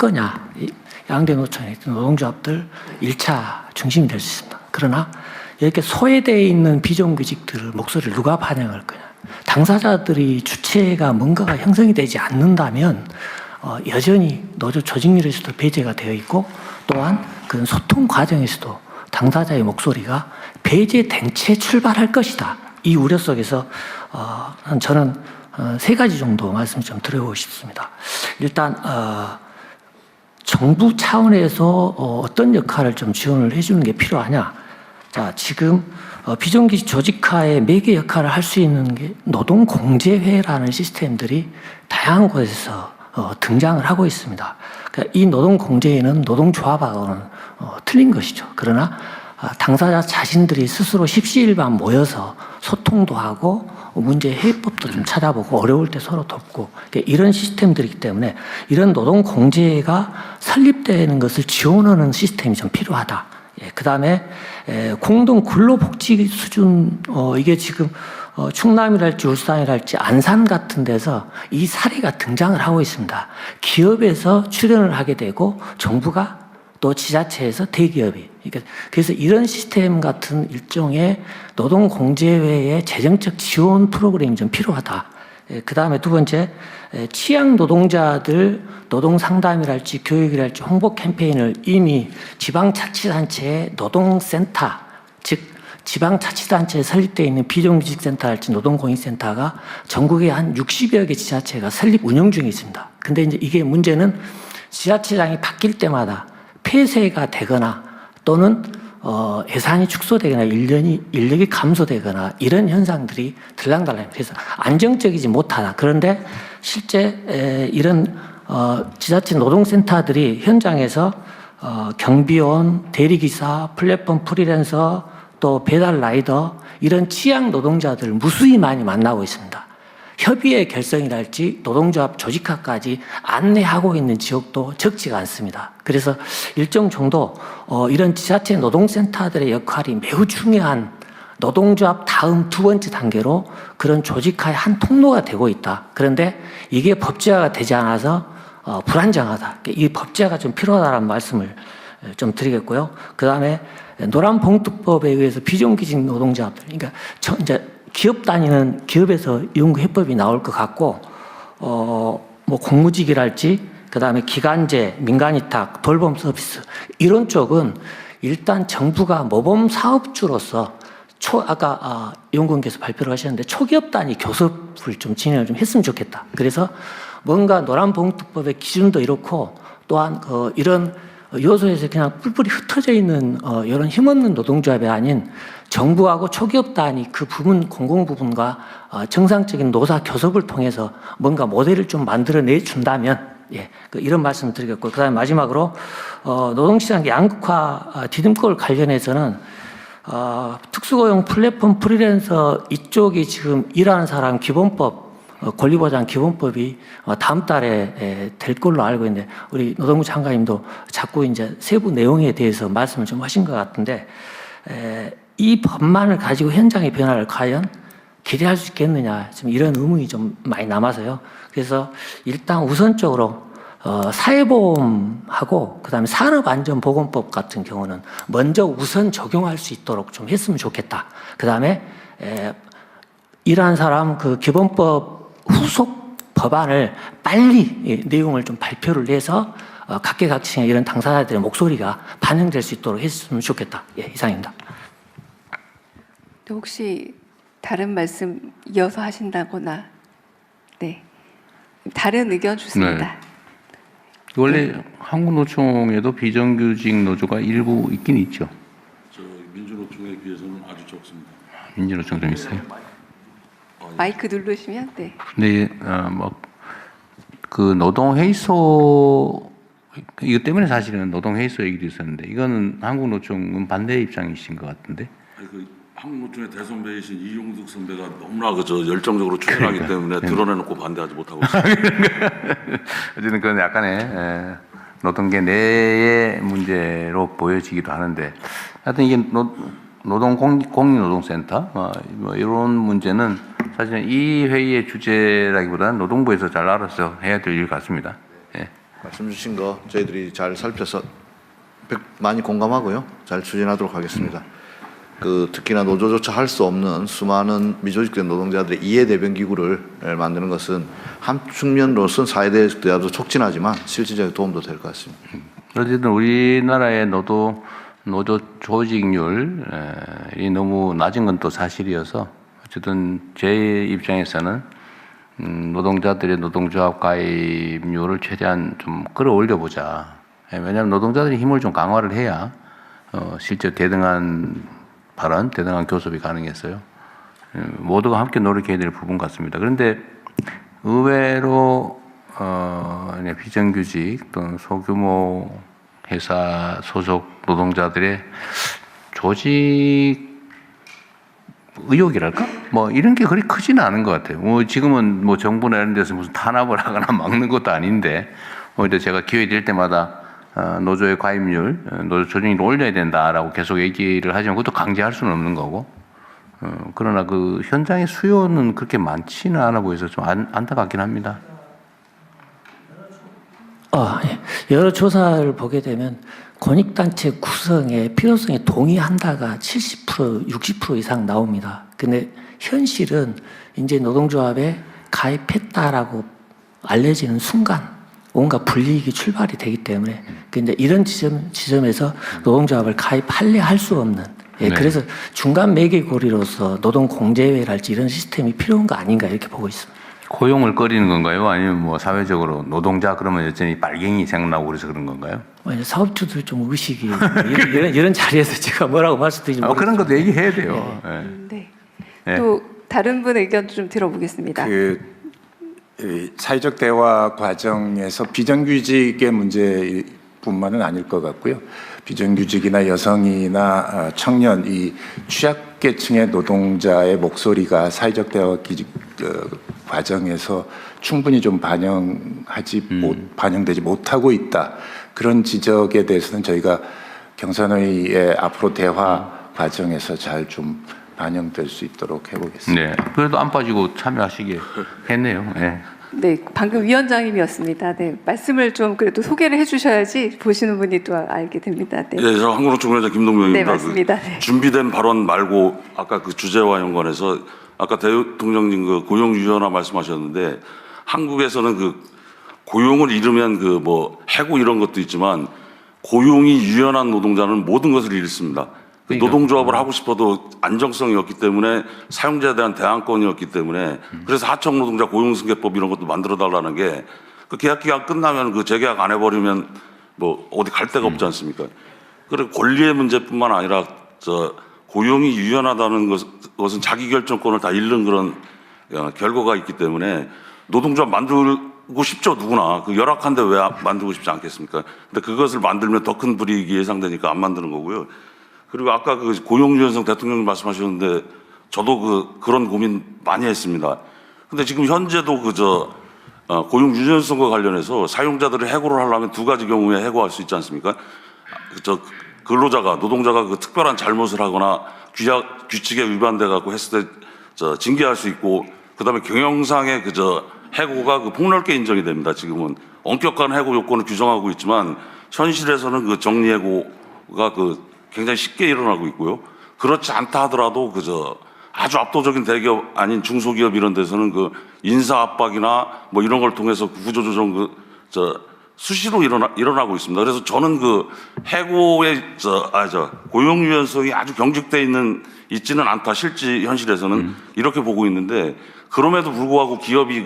거냐, 양대 노총의 노동조합들 1차 중심이 될 수 있습니다. 그러나 이렇게 소외되어 있는 비정규직들 목소리를 누가 반영할 거냐. 당사자들이 주체가 뭔가가 형성이 되지 않는다면 여전히 노조 조직률에서도 배제가 되어 있고 또한 그 소통 과정에서도 당사자의 목소리가 배제된 채 출발할 것이다. 이 우려 속에서 저는 세 가지 정도 말씀 좀 드리고 싶습니다. 일단 정부 차원에서 어떤 역할을 좀 지원을 해주는 게 필요하냐. 자, 지금 비정규직 조직화의 매개 역할을 할 수 있는 게 노동공제회라는 시스템들이 다양한 곳에서 등장을 하고 있습니다. 그러니까 이 노동공제회는 노동조합하고는 틀린 것이죠. 그러나 당사자 자신들이 스스로 십시일반 모여서 소통도 하고 문제 해법도 좀 찾아보고 어려울 때 서로 돕고 이런 시스템들이기 때문에 이런 노동공제회가 설립되는 것을 지원하는 시스템이 좀 필요하다. 그 다음에 공동 근로복지 수준 이게 지금 충남이랄지 울산이랄지 안산 같은 데서 이 사례가 등장을 하고 있습니다. 기업에서 출연을 하게 되고 정부가 또 지자체에서 대기업이 그래서 이런 시스템 같은 일종의 노동공제회의 재정적 지원 프로그램이 좀 필요하다. 그 다음에 두 번째 취약 노동자들 노동상담이랄지 교육이랄지 홍보 캠페인을 이미 지방자치단체의 노동센터 즉 지방자치단체에 설립되어 있는 비정규직센터랄지 노동공익센터가 전국에 한 60여 개 지자체가 설립 운영 중에 있습니다. 근데 이제 이게 문제는 지자체장이 바뀔 때마다 폐쇄가 되거나 또는 예산이 축소되거나 인력이 감소되거나 이런 현상들이 들락날락. 그래서 안정적이지 못하다. 그런데 실제 이런 지자체 노동센터들이 현장에서 경비원, 대리기사, 플랫폼 프리랜서, 또 배달 라이더 이런 취약 노동자들을 무수히 많이 만나고 있습니다. 협의회 결성이랄지 노동조합 조직화까지 안내하고 있는 지역도 적지가 않습니다. 그래서 일정 정도 이런 지자체 노동센터들의 역할이 매우 중요한 노동조합 다음 두 번째 단계로 그런 조직화의 한 통로가 되고 있다. 그런데 이게 법제화가 되지 않아서 불안정하다. 이 법제화가 좀 필요하다는 말씀을 좀 드리겠고요. 그 다음에 노란봉투법에 의해서 비정규직 노동자들, 그러니까 이제 기업 다니는 기업에서 연구해법이 나올 것 같고, 뭐 공무직이랄지, 그 다음에 기간제, 민간위탁, 돌봄 서비스 이런 쪽은 일단 정부가 모범 사업주로서 아까 연구원께서 발표를 하셨는데 초기업 단위 교섭을 좀 진행을 좀 했으면 좋겠다. 그래서 뭔가 노란봉투법의 기준도 이렇고 또한 이런 요소에서 그냥 뿔뿔이 흩어져 있는 이런 힘없는 노동조합이 아닌 정부하고 초기업 단위 그 부분 공공 부분과 정상적인 노사 교섭을 통해서 뭔가 모델을 좀 만들어내 준다면 이런 말씀을 드리겠고 그다음에 마지막으로 노동시장 양극화 디딤돌 관련해서는 특수고용 플랫폼 프리랜서 이쪽이 지금 일하는 사람 기본법 권리보장 기본법이 다음 달에 될 걸로 알고 있는데 우리 노동부 장관님도 자꾸 이제 세부 내용에 대해서 말씀을 좀 하신 것 같은데 이 법만을 가지고 현장의 변화를 과연 기대할 수 있겠느냐 지금 이런 의문이 좀 많이 남아서요. 그래서 일단 우선적으로 사회보험하고 그다음에 산업안전보건법 같은 경우는 먼저 우선 적용할 수 있도록 좀 했으면 좋겠다. 그다음에 일하는 사람 그 기본법 후속 법안을 빨리 내용을 좀 발표를 해서 각계각층의 이런 당사자들의 목소리가 반영될 수 있도록 했으면 좋겠다. 이상입니다. 혹시 다른 말씀 이어서 하신다거나 다른 의견 좋습니다. 원래 한국노총에도 비정규직 노조가 일부 있긴 있죠. 저 민주노총에 비해서는 아주 적습니다. 민주노총 좀 있어요. 마이크 누르시면 네, 그 노동회의소 이것 때문에 사실은 노동회의소 얘기도 있었는데 이거는 한국노총은 반대 입장이신 것 같은데. 한국노총의 대선배이신 이용득 선배가 너무나 열정적으로 추진하기 때문에 드러내놓고 반대하지 못하고 있습니다. 어쨌든 그건 약간의 노동계 내의 문제로 보여지기도 하는데 하여튼 이게 공익노동센터 이런 문제는 사실은 이 회의의 주제라기보다는 노동부에서 잘 알아서 해야 될 일 같습니다. 말씀 주신 거 저희들이 잘 살펴서 많이 공감하고요. 잘 추진하도록 하겠습니다. 특히나 노조조차 할 수 없는 수많은 미조직된 노동자들의 이해 대변 기구를 만드는 것은 한 측면으로서는 사회대화도 촉진하지만 실질적인 도움도 될 것 같습니다. 어쨌든 우리나라의 노조 조직률이 너무 낮은 건 또 사실이어서 어쨌든 제 입장에서는 노동자들의 노동조합 가입률을 최대한 좀 끌어올려 보자. 왜냐하면 노동자들이 힘을 좀 강화를 해야 실제 대등한 발언, 대등한 교섭이 가능했어요. 모두가 함께 노력해야 될 부분 같습니다. 그런데 의외로 비정규직 또는 소규모 회사 소속 노동자들의 조직 의욕이랄까? 뭐 이런 게 그리 크지는 않은 것 같아요. 뭐 지금은 뭐 정부나 이런 데서 무슨 탄압을 하거나 막는 것도 아닌데 오히려 제가 기회 될 때마다 노조의 가입률, 노조 조직률을 올려야 된다라고 계속 얘기를 하지만 그것도 강제할 수는 없는 거고. 그러나 그 현장의 수요는 그렇게 많지는 않아 보여서 좀 안타깝긴 합니다. 예. 여러 조사를 보게 되면 권익단체 구성의 필요성에 동의한다가 70%, 60% 이상 나옵니다. 근데 현실은 이제 노동조합에 가입했다라고 알려지는 순간 온갖 불이익이 출발이 되기 때문에 근데 이런 지점에서 노동조합을 가입할래 할 수 없는 예, 네. 그래서 중간 매개고리로서 노동 공제회랄지 이런 시스템이 필요한 거 아닌가 이렇게 보고 있습니다. 고용을 꺼리는 건가요? 아니면 뭐 사회적으로 노동자 그러면 여전히 빨갱이 생각나고 그래서 그런 건가요? 사업주들 좀 의식이 이런 자리에서 제가 뭐라고 말씀드리지 그런 것도 얘기해야 돼요. 네. 네. 네. 또 다른 분 의견도 좀 들어보겠습니다. 이 사회적 대화 과정에서 비정규직의 문제뿐만은 아닐 것 같고요. 비정규직이나 여성이나 청년 이 취약계층의 노동자의 목소리가 사회적 대화 과정에서 충분히 좀 반영되지 못하고 있다. 그런 지적에 대해서는 저희가 경선회의의 앞으로 대화 과정에서 잘 좀 반영될 수 있도록 해보겠습니다. 네. 그래도 안 빠지고 참여하시게 했네요. 네. 네, 방금 위원장님이었습니다. 네, 말씀을 좀 그래도 소개를 해주셔야지 보시는 분이 또 알게 됩니다. 네, 예, 저 한국노총위원장 김동명입니다. 네, 맞습니다. 네. 준비된 발언 말고 아까 그 주제와 연관해서 아까 대통령님 그 고용 유연화 말씀하셨는데 한국에서는 그 고용을 잃으면 그 뭐 해고 이런 것도 있지만 고용이 유연한 노동자는 모든 것을 잃습니다. 그러니까. 노동조합을 하고 싶어도 안정성이 없기 때문에 사용자에 대한 대항권이었기 때문에 그래서 하청노동자 고용승계법 이런 것도 만들어 달라는 게 그 계약 기간 끝나면 그 재계약 안 해버리면 뭐 어디 갈 데가 없지 않습니까? 그리고 권리의 문제뿐만 아니라 고용이 유연하다는 것은 자기결정권을 다 잃는 그런 결과가 있기 때문에 노동조합 만들고 싶죠, 누구나. 그 열악한데 왜 만들고 싶지 않겠습니까? 근데 그것을 만들면 더 큰 불이익이 예상되니까 안 만드는 거고요. 그리고 아까 그 고용유연성 대통령님 말씀하셨는데 저도 그런 고민 많이 했습니다. 근데 지금 현재도 고용유연성과 관련해서 사용자들을 해고를 하려면 두 가지 경우에 해고할 수 있지 않습니까? 노동자가 그 특별한 잘못을 하거나 규칙에 위반돼 갖고 했을 때 징계할 수 있고 그다음에 경영상의 해고가 폭넓게 인정이 됩니다. 지금은 엄격한 해고 요건을 규정하고 있지만 현실에서는 그 정리해고가 굉장히 쉽게 일어나고 있고요. 그렇지 않다 하더라도 아주 압도적인 대기업 아닌 중소기업 이런 데서는 인사 압박이나 뭐 이런 걸 통해서 구조조정 수시로 일어나고 있습니다. 그래서 저는 해고의 고용 유연성이 아주 경직돼 있지는 않다. 실제 현실에서는 이렇게 보고 있는데 그럼에도 불구하고 기업이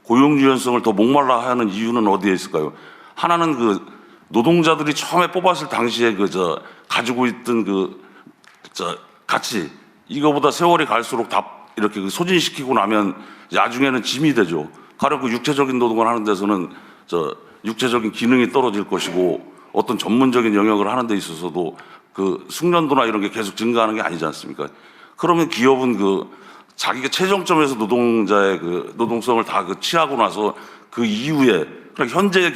고용 유연성을 더 목말라 하는 이유는 어디에 있을까요? 하나는 노동자들이 처음에 뽑았을 당시에 가지고 있던 가치 이거보다 세월이 갈수록 다 이렇게 소진시키고 나면 나중에는 짐이 되죠. 가령 육체적인 노동을 하는 데서는 육체적인 기능이 떨어질 것이고 어떤 전문적인 영역을 하는 데 있어서도 숙련도나 이런 게 계속 증가하는 게 아니지 않습니까? 그러면 기업은 자기가 최종점에서 노동자의 노동성을 다 취하고 나서 그 이후에 그러니까 현재의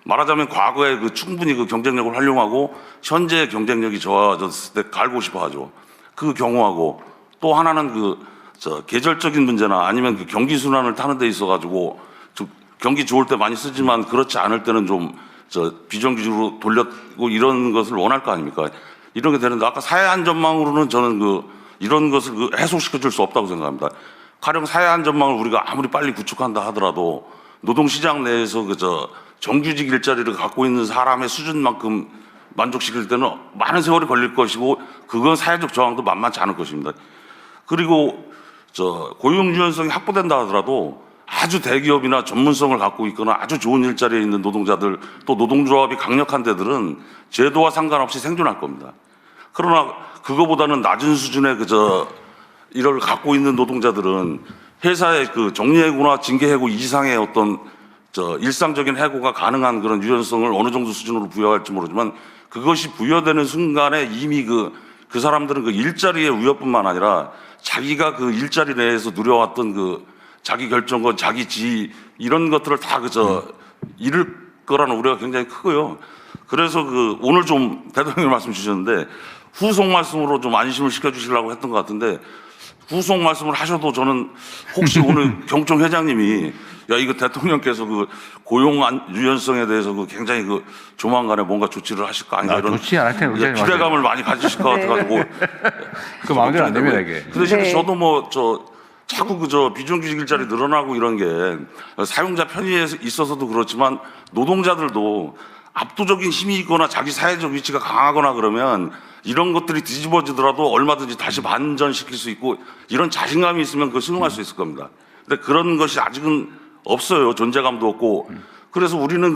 말하자면 과거에 충분히 경쟁력을 활용하고 현재의 경쟁력이 좋아졌을 때 갈고 싶어 하죠. 그 경우하고 또 하나는 계절적인 문제나 아니면 경기 순환을 타는 데 있어 가지고 경기 좋을 때 많이 쓰지만 그렇지 않을 때는 좀 비정규직으로 돌렸고 이런 것을 원할 거 아닙니까? 이런 게 되는데 아까 사회 안전망으로는 저는 이런 것을 해소시켜 줄 수 없다고 생각합니다. 가령 사회 안전망을 우리가 아무리 빨리 구축한다 하더라도 노동시장 내에서 정규직 일자리를 갖고 있는 사람의 수준만큼 만족시킬 때는 많은 세월이 걸릴 것이고 그건 사회적 저항도 만만치 않을 것입니다. 그리고 고용 유연성이 확보된다 하더라도 아주 대기업이나 전문성을 갖고 있거나 아주 좋은 일자리에 있는 노동자들 또 노동조합이 강력한 데들은 제도와 상관없이 생존할 겁니다. 그러나 그거보다는 낮은 수준의 이를 갖고 있는 노동자들은 회사의 정리해고나 징계해고 이상의 어떤 일상적인 해고가 가능한 그런 유연성을 어느 정도 수준으로 부여할지 모르지만 그것이 부여되는 순간에 이미 그 사람들은 그 일자리의 위협뿐만 아니라 자기가 그 일자리 내에서 누려왔던 자기 결정권, 자기 지위 이런 것들을 다 잃을 거라는 우려가 굉장히 크고요. 그래서 오늘 좀 대통령님 말씀 주셨는데 후속 말씀으로 좀 안심을 시켜주시려고 했던 것 같은데 후속 말씀을 하셔도 저는 혹시 오늘 경총 회장님이 야 이거 대통령께서 고용 유연성에 대해서 굉장히 조만간에 뭔가 조치를 하실 거 아닌가 이런 조치 안 할 텐데 기대감을 많이 가지실 것 같아가지고 그 마음대로 안 됩니다 이게. 그 대신에 네. 저도 자꾸 비정규직 일자리 늘어나고 이런 게 사용자 편의에 있어서도 그렇지만 노동자들도 압도적인 힘이 있거나 자기 사회적 위치가 강하거나 그러면 이런 것들이 뒤집어지더라도 얼마든지 다시 반전시킬 수 있고 이런 자신감이 있으면 그걸 수용할 수 있을 겁니다. 근데 그런 것이 아직은 없어요. 존재감도 없고. 그래서 우리는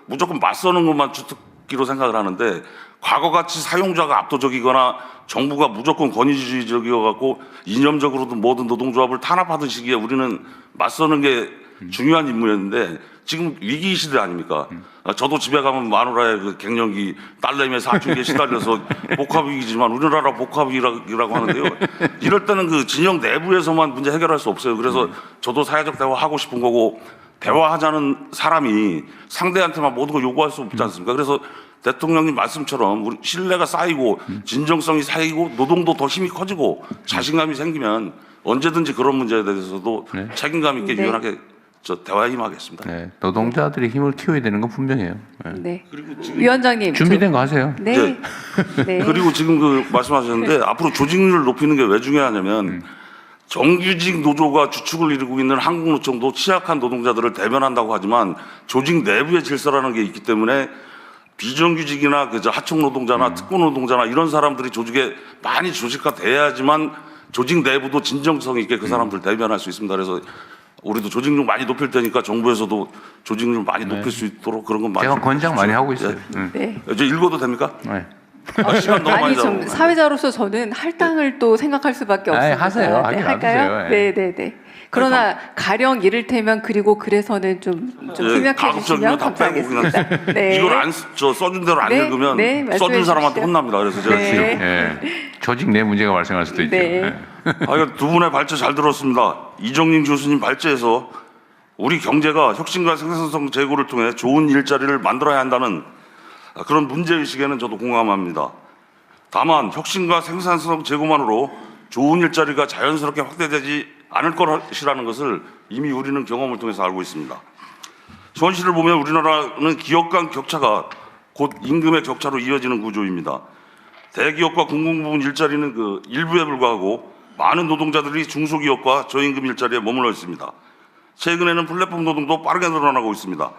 무조건 맞서는 것만 주특기로 생각을 하는데 과거같이 사용자가 압도적이거나 정부가 무조건 권위주의적이어갖고 이념적으로도 모든 노동조합을 탄압하던 시기에 우리는 맞서는 게 중요한 임무였는데 지금 위기 시대 아닙니까? 저도 집에 가면 마누라의 갱년기 딸내미의 사춘기에 시달려서 복합위기지만 우리나라 복합위기라고 하는데요. 이럴 때는 진영 내부에서만 문제 해결할 수 없어요. 그래서 저도 사회적 대화 하고 싶은 거고 대화하자는 사람이 상대한테만 모든 걸 요구할 수 없지 않습니까? 그래서 대통령님 말씀처럼 우리 신뢰가 쌓이고 진정성이 쌓이고 노동도 더 힘이 커지고 자신감이 생기면 언제든지 그런 문제에 대해서도 책임감 있게 네. 유연하게 대화에 임하겠습니다. 네, 노동자들이 힘을 키워야 되는 건 분명해요. 네. 네. 그리고 지금 위원장님 준비된 거 하세요. 네. 네. 그리고 지금 말씀하셨는데 앞으로 조직률을 높이는 게 왜 중요하냐면 정규직 노조가 주축을 이루고 있는 한국노총도 취약한 노동자들을 대변한다고 하지만 조직 내부의 질서라는 게 있기 때문에 비정규직이나 하청 노동자나 특권 노동자나 이런 사람들이 조직에 많이 조직화돼야지만 조직 내부도 진정성 있게 그 사람들 대변할 수 있습니다. 그래서 우리도 조직률 많이 높일 테니까 정부에서도 조직률 많이 높일 수 있도록 그런 건 많이 제가 권장 많이 하고 있어요. 네. 저 읽어도 됩니까? 네. 시간 너무 아니 많이 좀 잡고. 사회자로서 저는 할당을 또 생각할 수밖에 아니, 없습니다. 하세요. 하긴 할까요? 놔두세요. 네, 네, 네. 그러나 가령 이를테면 그래서는 좀 휴명해 주시면 다 빼고 그냥 감사하겠습니다. 네. 이걸 써준 대로 안 네, 읽으면 네, 말씀해 써준 사람한테 주시죠. 혼납니다. 그래서 제가 네. 지금 예. 조직 내 문제가 발생할 수도 있죠. 네. 두 분의 발제 잘 들었습니다. 이정림 교수님 발제에서 우리 경제가 혁신과 생산성 제고를 통해 좋은 일자리를 만들어야 한다는 그런 문제의식에는 저도 공감합니다. 다만 혁신과 생산성 제고만으로 좋은 일자리가 자연스럽게 확대되지 않을 것이라는 것을 이미 우리는 경험을 통해서 알고 있습니다. 현실을 보면 우리나라는 기업 간 격차가 곧 임금의 격차로 이어지는 구조입니다. 대기업과 공공부문 일자리는 일부에 불과하고 많은 노동자들이 중소기업과 저임금 일자리에 머물러 있습니다. 최근에는 플랫폼 노동도 빠르게 늘어나고 있습니다.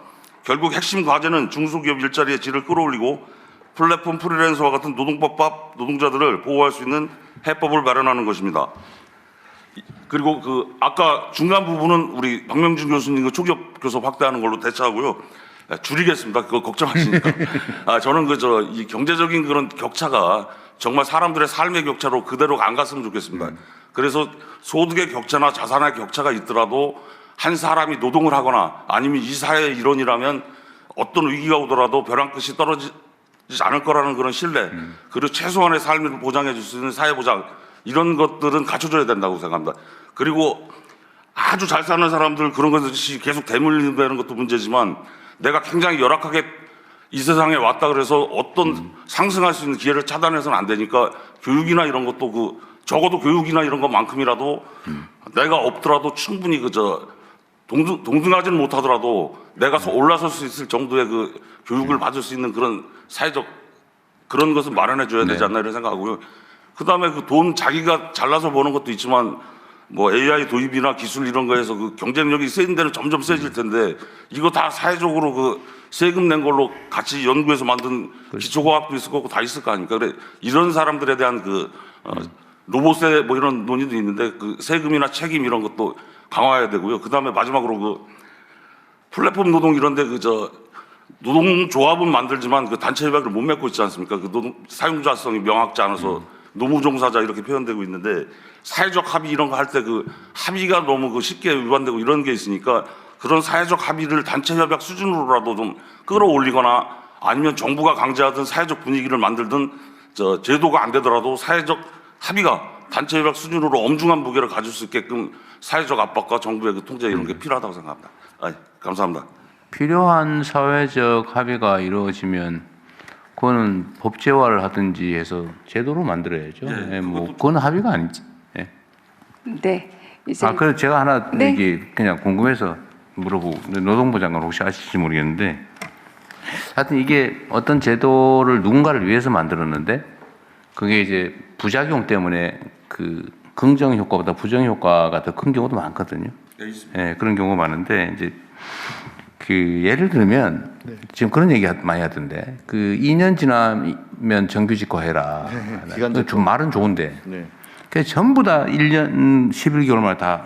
결국 핵심 과제는 중소기업 일자리의 질을 끌어올리고 플랫폼 프리랜서와 같은 노동법법 노동자들을 보호할 수 있는 해법을 마련하는 것입니다. 그리고 아까 중간 부분은 우리 박명준 교수님 초기업 교섭 확대하는 걸로 대처하고요. 줄이겠습니다. 그거 걱정하시니까. 저는 이 경제적인 그런 격차가 정말 사람들의 삶의 격차로 그대로 안 갔으면 좋겠습니다. 그래서 소득의 격차나 자산의 격차가 있더라도 한 사람이 노동을 하거나 아니면 이 사회의 일원이라면 어떤 위기가 오더라도 벼랑 끝이 떨어지지 않을 거라는 그런 신뢰, 그리고 최소한의 삶을 보장해 줄 수 있는 사회 보장, 이런 것들은 갖춰줘야 된다고 생각합니다. 그리고 아주 잘 사는 사람들 그런 것이 계속 대물림되는 것도 문제지만 내가 굉장히 열악하게 이 세상에 왔다 그래서 어떤 상승할 수 있는 기회를 차단해서는 안 되니까 교육이나 이런 것도 적어도 교육이나 이런 것만큼이라도 내가 없더라도 충분히 동등하지는 못하더라도 내가 올라설 수 있을 정도의 그 교육을 받을 수 있는 그런 사회적 그런 것을 마련해 줘야 되지 않나 이런 생각하고요. 그다음에 그 돈 자기가 잘나서 버는 것도 있지만 뭐 AI 도입이나 기술 이런 거에서 그 경쟁력이 세진 데는 점점 세질 텐데 이거 다 사회적으로 그 세금 낸 걸로 같이 연구해서 만든 기초과학도 있을 거고 다 있을 거 아닙니까? 그래 이런 사람들에 대한 그 로봇세 뭐 이런 논의도 있는데 그 세금이나 책임 이런 것도 강화해야 되고요. 그다음에 마지막으로 그 플랫폼 노동 이런데 노동조합은 만들지만 그 단체 협약을 못 맺고 있지 않습니까? 그 노동 사용자성이 명확지 않아서 노무종사자 이렇게 표현되고 있는데 사회적 합의 이런 거 할 때 그 합의가 너무 그 쉽게 위반되고 이런 게 있으니까 그런 사회적 합의를 단체 협약 수준으로라도 좀 끌어올리거나 아니면 정부가 강제하든 사회적 분위기를 만들든 제도가 안 되더라도 사회적 합의가 단체 협약 수준으로 엄중한 무게를 가질 수 있게끔 사회적 압박과 정부의 그 통제 이런 게 필요하다고 생각합니다. 감사합니다. 필요한 사회적 합의가 이루어지면 그거는 법제화를 하든지 해서 제도로 만들어야죠. 네, 뭐 그건 합의가 아니지. 네. 네. 이제 그래서 제가 하나 네. 이게 그냥 궁금해서 물어보고 노동부 장관 혹시 아실지 모르겠는데 하여튼 이게 어떤 제도를 누군가를 위해서 만들었는데 그게 이제 부작용 때문에 그 긍정 효과보다 부정 효과가 더 큰 경우도 많거든요. 네, 그런 경우가 많은데 이제 그 예를 들면 지금 그런 얘기 많이 하던데 그 2년 지나면 정규직화해라. 기간제 좀 말은 좋은데 네. 그래서 전부 다 1년 11개월만 다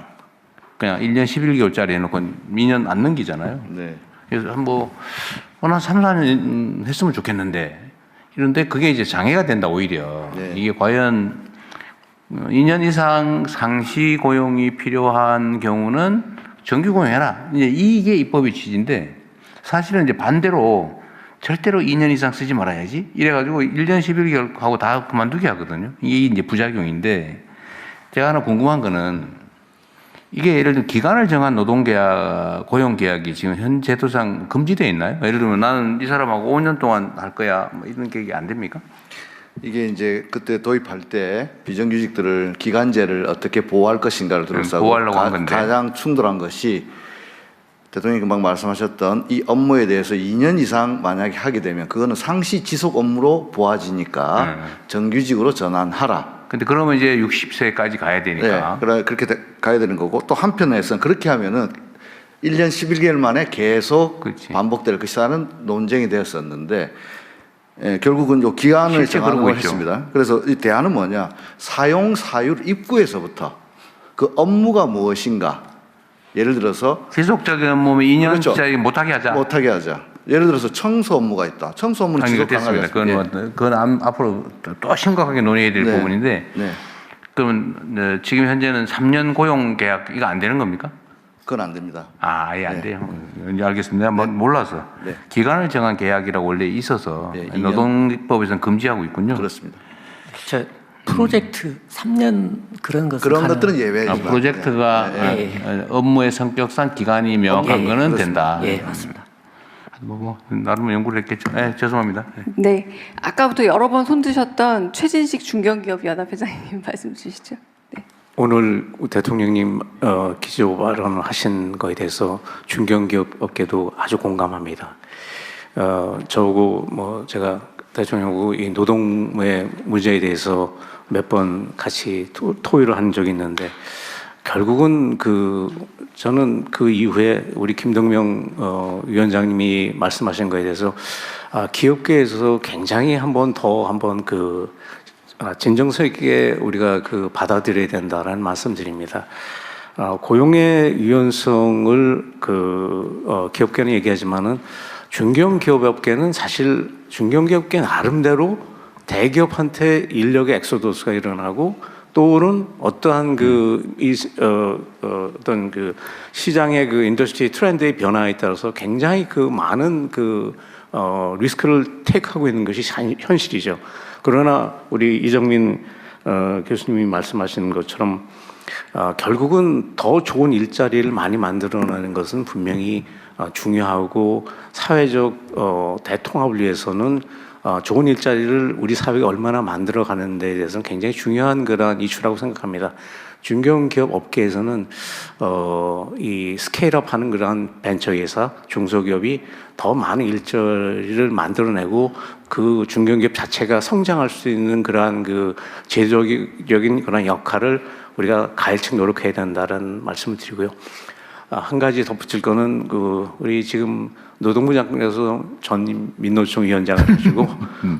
그냥 1년 11개월짜리 해놓고 2년 안 넘기잖아요. 네. 그래서 한 3, 4년 했으면 좋겠는데 이런데 그게 이제 장애가 된다 오히려. 네. 이게 과연 2년 이상 상시 고용이 필요한 경우는 정규 고용해라. 이제 이게 입법의 취지인데 사실은 이제 반대로 절대로 2년 이상 쓰지 말아야지. 이래가지고 1년 11개월 하고 다 그만두게 하거든요. 이게 이제 부작용인데 제가 하나 궁금한 거는 이게 예를 들면 기간을 정한 노동계약, 고용계약이 지금 현 제도상 금지되어 있나요? 예를 들면 나는 이 사람하고 5년 동안 할 거야. 뭐 이런 계획이 안 됩니까? 이게 이제 그때 도입할 때 비정규직들을 기간제를 어떻게 보호할 것인가를 둘러싸고 보호하려고 한 건데. 가장 충돌한 것이 대통령이 금방 말씀하셨던 이 업무에 대해서 2년 이상 만약에 하게 되면 그거는 상시 지속 업무로 보아지니까 정규직으로 전환하라. 근데 그러면 이제 60세까지 가야 되니까. 네, 그렇게 가야 되는 거고 또 한편에서는 그렇게 하면은 1년 11개월 만에 계속 그렇지. 반복될 것이라는 논쟁이 되었었는데 결국은 요 기한을 실제 정하는 그러고 걸 있죠. 했습니다. 그래서 이 대안은 뭐냐? 사용 사율 입구에서부터 그 업무가 무엇인가? 예를 들어서 지속적인 업무면 2년짜리 그렇죠. 못하게 하자. 못하게 하자. 예를 들어서 청소 업무가 있다. 청소 업무는 아니, 지속 됐습니다. 가능하지. 그건 앞으로 또 심각하게 논의해야 될 네. 부분인데 네, 그러면 지금 현재는 3년 고용 계약 이거 안 되는 겁니까? 그건 안 됩니다. 아예 안 네. 돼요. 이제 알겠습니다. 내가 몰라서 네. 기간을 정한 계약이라고 원래 있어서 네, 2년. 노동법에서는 금지하고 있군요. 그렇습니다. 저 프로젝트 3년 그런 것은 그런 가능- 것들은 예외지만 프로젝트가 업무의 성격상 기간이 명확한 예, 거는 그렇습니다. 된다. 예, 맞습니다. 나름 연구를 했겠죠. 네, 죄송합니다. 네. 네. 아까부터 여러 번 손드셨던 최진식 중견기업 연합 회장님 말씀 주시죠. 네. 오늘 대통령님 기조 발언을 하신 거에 대해서 중견기업 업계도 아주 공감합니다. 저하고 뭐 제가 대통령하고 이 노동의 문제에 대해서 몇 번 같이 토의를 한 적이 있는데 결국은 저는 그 이후에 우리 김동명 위원장님이 말씀하신 거에 대해서 기업계에서 굉장히 한번 진정성 있게 우리가 받아들여야 된다라는 말씀드립니다. 고용의 유연성을 기업계는 얘기하지만은 중견기업업계는 사실 중견기업계 나름대로 대기업한테 인력의 엑소더스가 일어나고 또는 어떠한 어떤 시장의 인더스트리 트렌드의 변화에 따라서 굉장히 많은 리스크를 테이크하고 있는 것이 현실이죠. 그러나 우리 이정민 교수님이 말씀하시는 것처럼 결국은 더 좋은 일자리를 많이 만들어내는 것은 분명히 중요하고 사회적 대통합을 위해서는 좋은 일자리를 우리 사회가 얼마나 만들어가는 데 대해서는 굉장히 중요한 그런 이슈라고 생각합니다. 중견기업 업계에서는 이 스케일업하는 그런 벤처회사, 중소기업이 더 많은 일자리를 만들어내고 그 중견기업 자체가 성장할 수 있는 그러한 그 제도적인 그런 역할을 우리가 가일층 노력해야 된다는 말씀을 드리고요. 한 가지 덧붙일 거는 우리 지금 노동부 장관에서 전 민노총 위원장을 하시고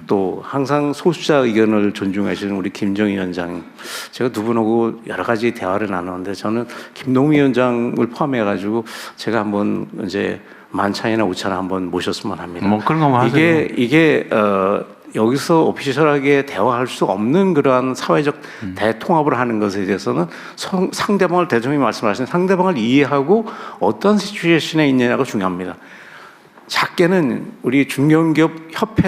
또 항상 소수자 의견을 존중하시는 우리 김정희 위원장, 제가 두 분하고 여러 가지 대화를 나눴는데 저는 김동희 위원장을 포함해가지고 제가 한번 이제 만찬이나 우찬을 한번 모셨으면 합니다. 뭐 그런 거만 하세요. 이게 여기서 오피셜하게 대화할 수 없는 그러한 사회적 대통합을 하는 것에 대해서는 상대방을, 대통령이 말씀하신 상대방을 이해하고 어떤 시츄에이션에 있느냐가 중요합니다. 작게는 우리 중견기업 협회